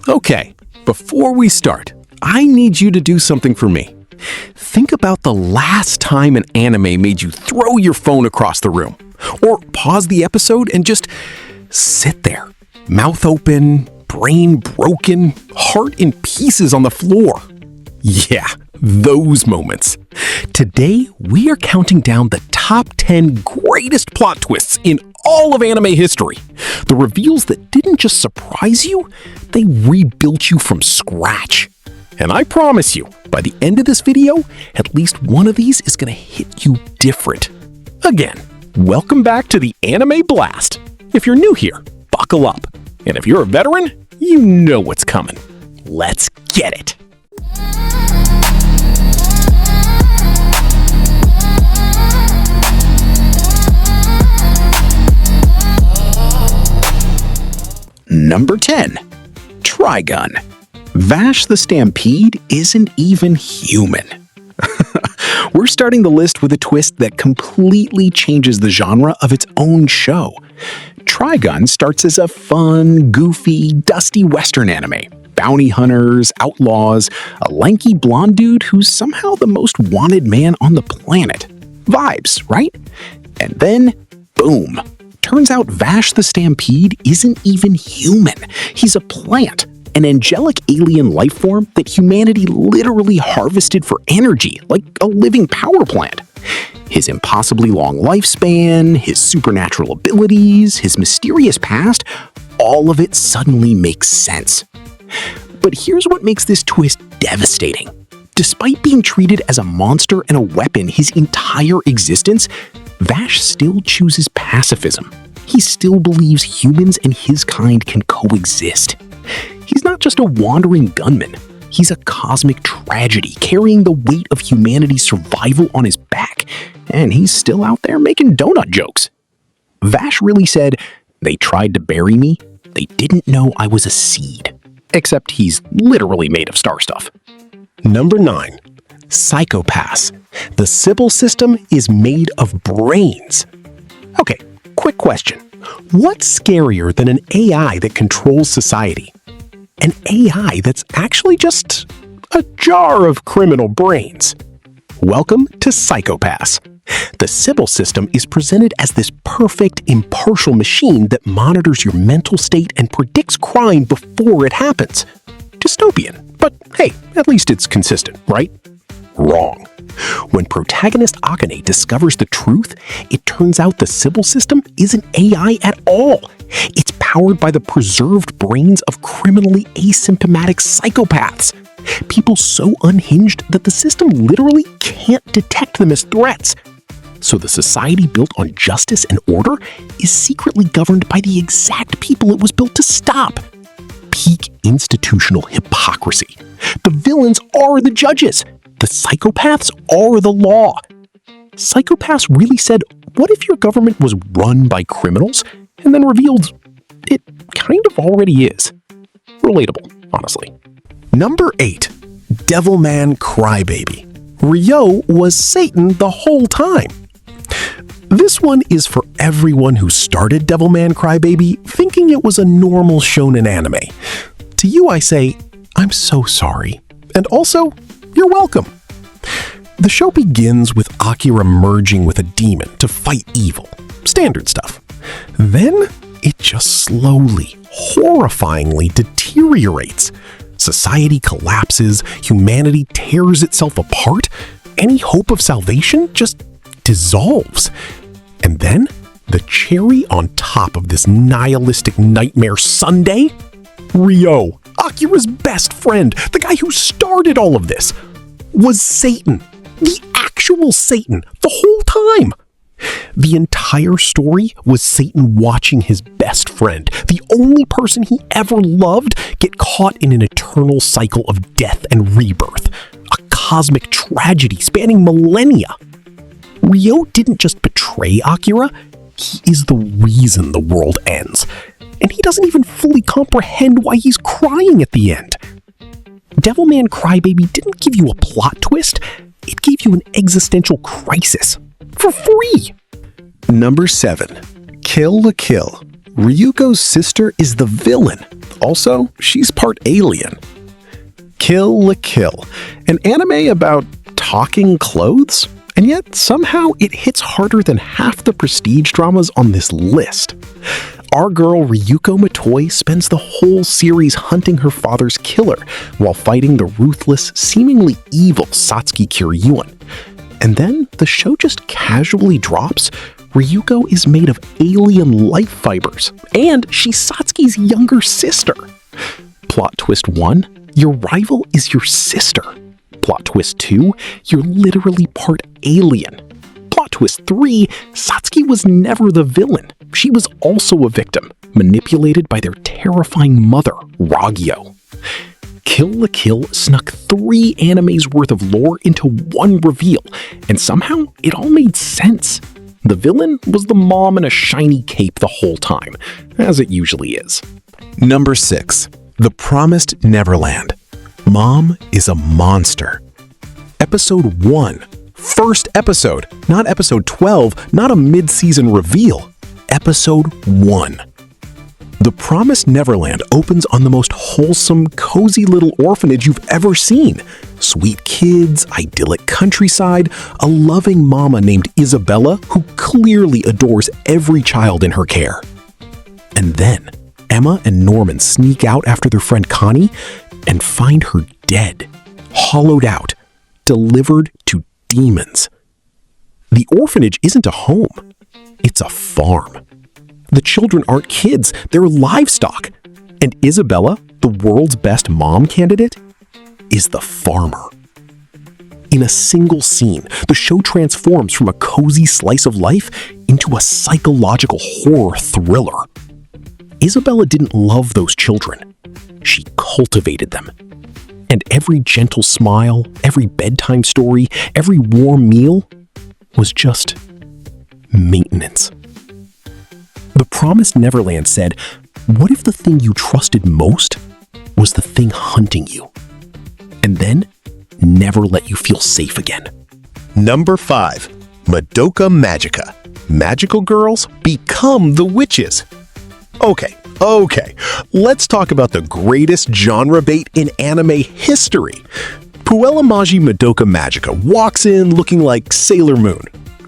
Okay, before we start, I need you to do something for me. Think about the last time an anime made you throw your phone across the room, or pause the episode and just sit there, mouth open, brain broken, heart in pieces on the floor. Yeah, those moments. Today, we are counting down the top 10 greatest plot twists in all of anime history. The reveals that didn't just surprise you, they rebuilt you from scratch. And I promise you, by the end of this video, at least one of these is going to hit you different. Again, welcome back to the Anime Blast. If you're new here, buckle up. And if you're a veteran, you know what's coming. Let's get it. Number 10. Trigun. Vash the Stampede isn't even human. We're starting the list with a twist that completely changes the genre of its own show. Trigun starts as a fun, goofy, dusty Western anime. Bounty hunters, outlaws, a lanky blonde dude who's somehow the most wanted man on the planet. Vibes, right? And then, boom. Turns out Vash the Stampede isn't even human. He's a plant, an angelic alien life form that humanity literally harvested for energy, like a living power plant. His impossibly long lifespan, his supernatural abilities, his mysterious past, all of it suddenly makes sense. But here's what makes this twist devastating. Despite being treated as a monster and a weapon his entire existence, Vash still chooses pacifism. He still believes humans and his kind can coexist. He's not just a wandering gunman. He's a cosmic tragedy carrying the weight of humanity's survival on his back. And he's still out there making donut jokes. Vash really said, "They tried to bury me. They didn't know I was a seed." Except he's literally made of star stuff. Number 9. Psychopaths. The Sibyl System is made of brains. Okay, quick question. What's scarier than an AI that controls society? An AI that's actually just a jar of criminal brains. Welcome to Psychopaths. The Sibyl System is presented as this perfect, impartial machine that monitors your mental state and predicts crime before it happens. Dystopian, but hey, at least it's consistent, right? Wrong. When protagonist Akane discovers the truth, it turns out the Sibyl System isn't AI at all. It's powered by the preserved brains of criminally asymptomatic psychopaths. People so unhinged that the system literally can't detect them as threats. So the society built on justice and order is secretly governed by the exact people it was built to stop. Peak institutional hypocrisy. The villains are the judges. The psychopaths are the law. Psychopaths really said, what if your government was run by criminals? And then revealed it kind of already is. Relatable, honestly. Number 8. Devilman Crybaby. Ryo was Satan the whole time. This one is for everyone who started Devilman Crybaby thinking it was a normal shonen anime. To you I say, I'm so sorry. And also, you're welcome. The show begins with Akira merging with a demon to fight evil. Standard stuff. Then, it just slowly, horrifyingly deteriorates. Society collapses, humanity tears itself apart, any hope of salvation just dissolves. And then, the cherry on top of this nihilistic nightmare sundae? Ryo, Akira's best friend, the guy who started all of this, was Satan. The actual Satan, the whole time. The entire story was Satan watching his best friend, the only person he ever loved, get caught in an eternal cycle of death and rebirth. A cosmic tragedy spanning millennia. Ryo didn't just betray Akira, he is the reason the world ends. And he doesn't even fully comprehend why he's crying at the end. Devilman Crybaby didn't give you a plot twist, it gave you an existential crisis. For free! Number 7. Kill la Kill. Ryuko's sister is the villain. Also, she's part alien. Kill la Kill, an anime about talking clothes? And yet, somehow, it hits harder than half the prestige dramas on this list. Our girl Ryuko Matoi spends the whole series hunting her father's killer while fighting the ruthless, seemingly evil Satsuki Kiryuin. And then the show just casually drops. Ryuko is made of alien life fibers, and she's Satsuki's younger sister. Plot twist 1, your rival is your sister. Plot twist 2, you're literally part alien. Plot twist 3, Satsuki was never the villain. She was also a victim, manipulated by their terrifying mother, Ragyo. Kill la Kill snuck 3 animes worth of lore into one reveal, and somehow it all made sense. The villain was the mom in a shiny cape the whole time, as it usually is. Number 6. The Promised Neverland. Mom is a monster. Episode 1. First episode, not episode 12, not a mid-season reveal. Episode 1. The Promised Neverland opens on the most wholesome, cozy little orphanage you've ever seen. Sweet kids, idyllic countryside, a loving mama named Isabella who clearly adores every child in her care. And then, Emma and Norman sneak out after their friend Connie and find her dead, hollowed out, delivered to demons. The orphanage isn't a home, it's a farm. The children aren't kids, they're livestock. And Isabella, the world's best mom candidate, is the farmer. In a single scene, the show transforms from a cozy slice of life into a psychological horror thriller. Isabella didn't love those children. She cultivated them. And every gentle smile, every bedtime story, every warm meal was just maintenance. The Promised Neverland said, what if the thing you trusted most was the thing hunting you? And then never let you feel safe again. Number 5. Madoka Magica. Magical girls become the witches. Okay, let's talk about the greatest genre bait in anime history. Puella Magi Madoka Magica walks in looking like Sailor Moon.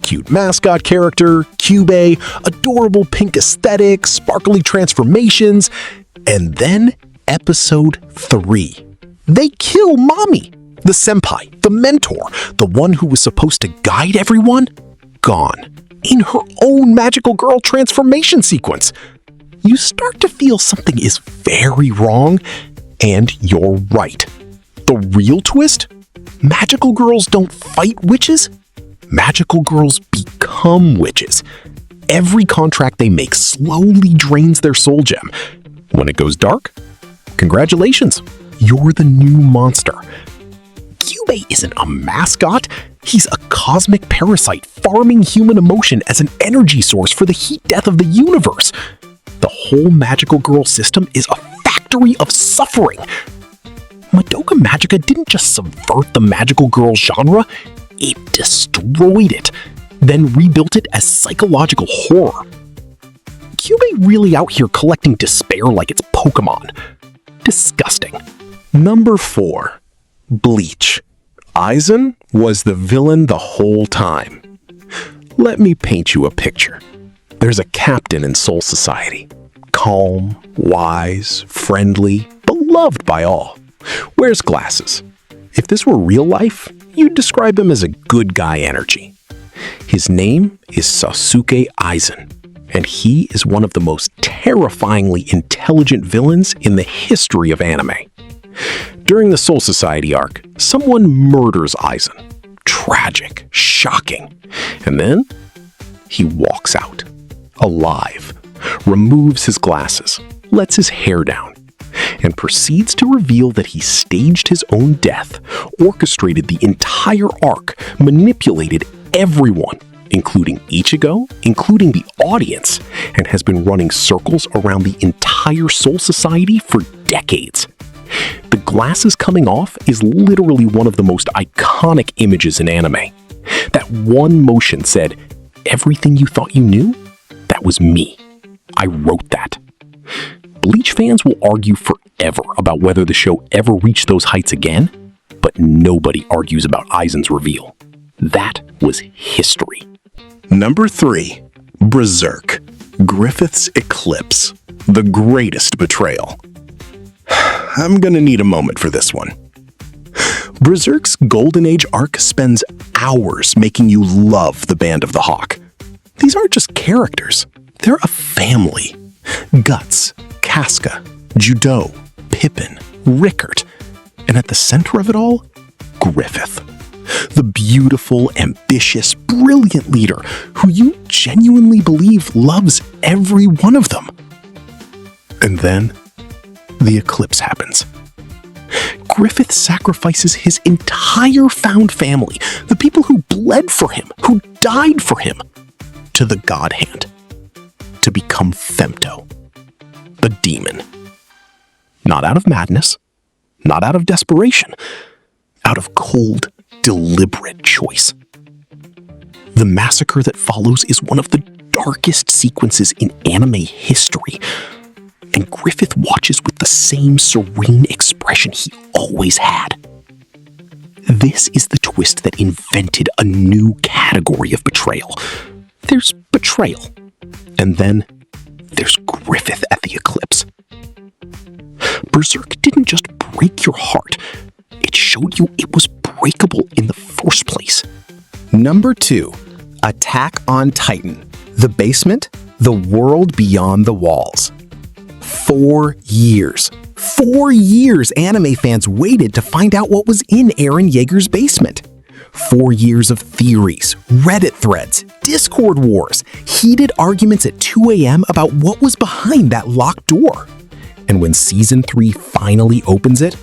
Cute mascot character, Cube, adorable pink aesthetic, sparkly transformations, and then episode 3. They kill Mommy, the senpai, the mentor, the one who was supposed to guide everyone, gone, in her own magical girl transformation sequence. You start to feel something is very wrong, and you're right. The real twist? Magical girls don't fight witches. Magical girls become witches. Every contract they make slowly drains their soul gem. When it goes dark, congratulations, you're the new monster. Cube isn't a mascot. He's a cosmic parasite farming human emotion as an energy source for the heat death of the universe. The whole magical girl system is a factory of suffering. Madoka Magica didn't just subvert the magical girl genre, it destroyed it, then rebuilt it as psychological horror. Cube really out here collecting despair like it's Pokemon. Disgusting. Number 4. Bleach. Aizen was the villain the whole time. Let me paint you a picture. There's a captain in Soul Society. Calm, wise, friendly, beloved by all. Wears glasses. If this were real life, you'd describe him as a good guy energy. His name is Sasuke Aizen, and he is one of the most terrifyingly intelligent villains in the history of anime. During the Soul Society arc, someone murders Aizen. Tragic, shocking. And then he walks out, alive, removes his glasses, lets his hair down, and proceeds to reveal that he staged his own death, orchestrated the entire arc, manipulated everyone, including Ichigo, including the audience, and has been running circles around the entire Soul Society for decades. The glasses coming off is literally one of the most iconic images in anime. That one motion said, "Everything you thought you knew, that was me." I wrote that. Bleach fans will argue forever about whether the show ever reached those heights again, but nobody argues about Aizen's reveal. That was history. Number 3. Berserk. Griffith's Eclipse. The greatest betrayal. I'm gonna need a moment for this one. Berserk's Golden Age arc spends hours making you love the Band of the Hawk. These aren't just characters, they're a family. Guts, Casca, Judo, Pippin, Rickert, and at the center of it all, Griffith. The beautiful, ambitious, brilliant leader who you genuinely believe loves every one of them. And then, the eclipse happens. Griffith sacrifices his entire found family, the people who bled for him, who died for him, to the God Hand, to become Femto, the demon. Not out of madness, not out of desperation, out of cold, deliberate choice. The massacre that follows is one of the darkest sequences in anime history, and Griffith watches with the same serene expression he always had. This is the twist that invented a new category of betrayal. There's betrayal, and then there's Griffith at the eclipse. Berserk didn't just break your heart, it showed you it was breakable in the first place. Number 2. Attack on Titan. The Basement, the World Beyond the Walls. 4 years. 4 years anime fans waited to find out what was in Eren Yeager's basement. 4 years of theories, Reddit threads, Discord wars, heated arguments at 2 a.m. about what was behind that locked door. And when Season 3 finally opens it,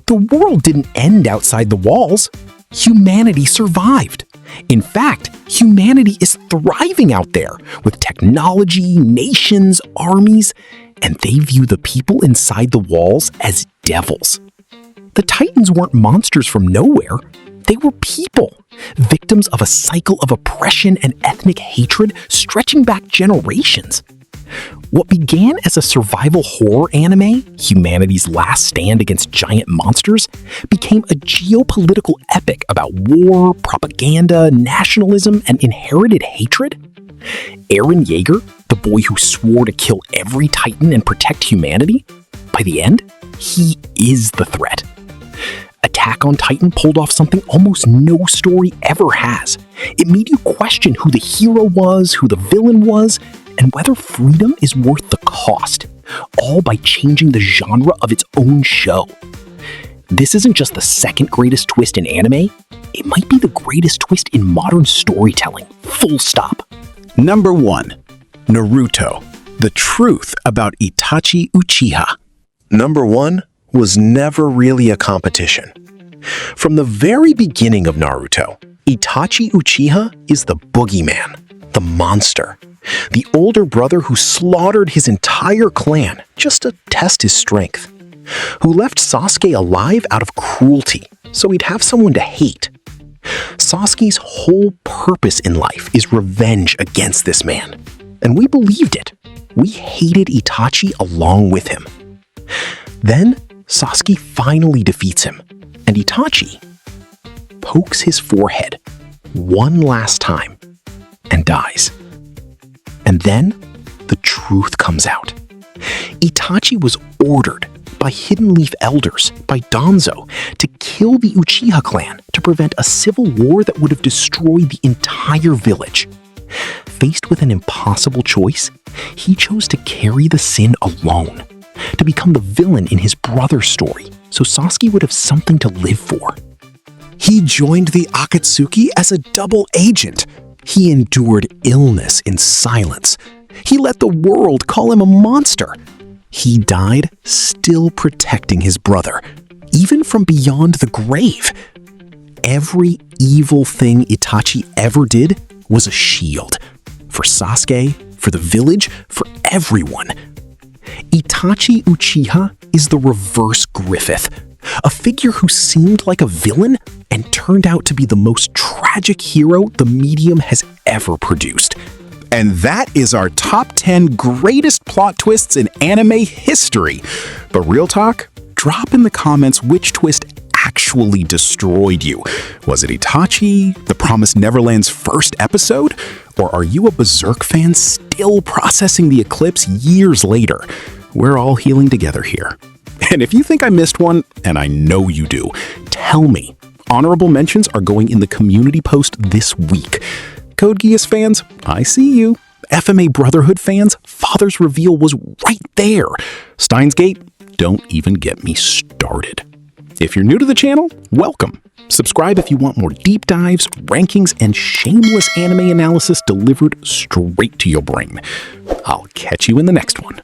the world didn't end outside the walls. Humanity survived. In fact, humanity is thriving out there with technology, nations, armies, and they view the people inside the walls as devils. The Titans weren't monsters from nowhere. They were people, victims of a cycle of oppression and ethnic hatred stretching back generations. What began as a survival horror anime, humanity's last stand against giant monsters, became a geopolitical epic about war, propaganda, nationalism, and inherited hatred. Eren Yeager, the boy who swore to kill every Titan and protect humanity, by the end, he is the threat. Attack on Titan pulled off something almost no story ever has. It made you question who the hero was, who the villain was, and whether freedom is worth the cost, all by changing the genre of its own show. This isn't just the second greatest twist in anime, it might be the greatest twist in modern storytelling, full stop. Number 1. Naruto. The Truth About Itachi Uchiha. Number 1 was never really a competition. From the very beginning of Naruto, Itachi Uchiha is the boogeyman, the monster, the older brother who slaughtered his entire clan just to test his strength, who left Sasuke alive out of cruelty so he'd have someone to hate. Sasuke's whole purpose in life is revenge against this man, and we believed it. We hated Itachi along with him. Then Sasuke finally defeats him, and Itachi pokes his forehead one last time and dies. And then the truth comes out. Itachi was ordered by Hidden Leaf elders, by Danzo, to kill the Uchiha clan to prevent a civil war that would have destroyed the entire village. Faced with an impossible choice, he chose to carry the sin alone, to become the villain in his brother's story, so Sasuke would have something to live for. He joined the Akatsuki as a double agent. He endured illness in silence. He let the world call him a monster. He died still protecting his brother, even from beyond the grave. Every evil thing Itachi ever did was a shield. For Sasuke, for the village, for everyone. Itachi Uchiha is the reverse Griffith, a figure who seemed like a villain and turned out to be the most tragic hero the medium has ever produced. And that is our top 10 greatest plot twists in anime history. But real talk, drop in the comments which twist actually destroyed you. Was it Itachi, the Promised Neverland's first episode? Or are you a Berserk fan still processing the eclipse years later? We're all healing together here. And if you think I missed one, and I know you do, tell me. Honorable mentions are going in the community post this week. Code Geass fans, I see you. FMA Brotherhood fans, Father's reveal was right there. Steins Gate, don't even get me started. If you're new to the channel, welcome. Subscribe if you want more deep dives, rankings, and shameless anime analysis delivered straight to your brain. I'll catch you in the next one.